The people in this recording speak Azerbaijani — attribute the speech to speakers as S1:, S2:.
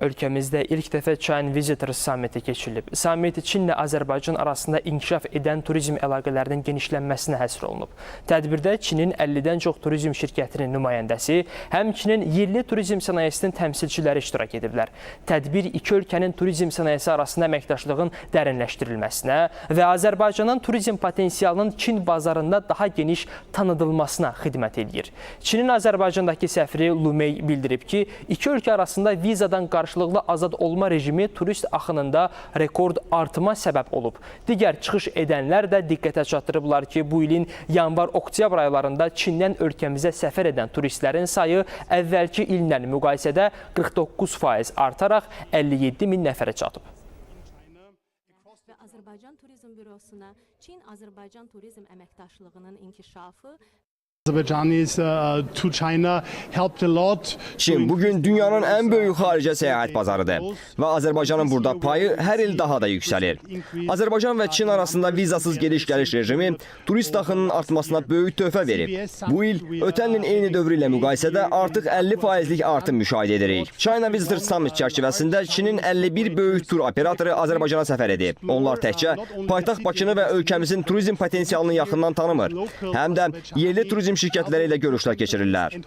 S1: Ölkəmizdə ilk dəfə China Visitors Summiti keçirilib. Summit Çinlə Azərbaycan arasında inkişaf edən turizm əlaqələrinin genişlənməsinə həsr olunub. Tədbirdə Çinin 50-dən çox turizm şirkətinin nümayəndəsi, həmçinin yerli turizm sənayesinin təmsilçiləri iştirak ediblər. Tədbir iki ölkənin turizm sənayesi arasında əməkdaşlığın dərinləşdirilməsinə və Azərbaycanın turizm potensialının Çin bazarında daha geniş tanıdılmasına xidmət edir. Çinin Azərbaycandakı səfiri Lu Mei bildirib ki, iki ölkə arasında vizadan qarşılıqlı azad olma rejimi turist axınında rekord artıma səbəb olub. Digər çıxış edənlər də diqqətə çatdırıblar ki, bu ilin yanvar-oktyabr aylarında Çindən ölkəmizə səfər edən turistlərin sayı əvvəlki illə müqayisədə 49% artaraq 57 min nəfərə çatıb.
S2: Və Azərbaycan Turizm Bürosuna Çin-Azərbaycan turizm əməkdaşlığının inkişafı
S3: Çin bugün dünyanın en büyük xaricə səyahət bazarıdır və Azərbaycanın burada payı hər il daha da yüksəlir. Azərbaycan və Çin arasında vizasız gediş-gəliş rejimi turist axınının artmasına böyük töhfə verib. Bu il ötən ilin eyni dövrü ilə müqayisədə artıq 50%lik artım müşahidə edirik. China Visitors Summit çərçivəsində Çinin 51 böyük tur operatoru Azərbaycana səfər edib. Onlar təkcə paytaxt Bakını və ölkəmizin turizm potensialını yaxından tanımır, həm də yerli turizm şirkətləri ilə görüşlər keçirirlər.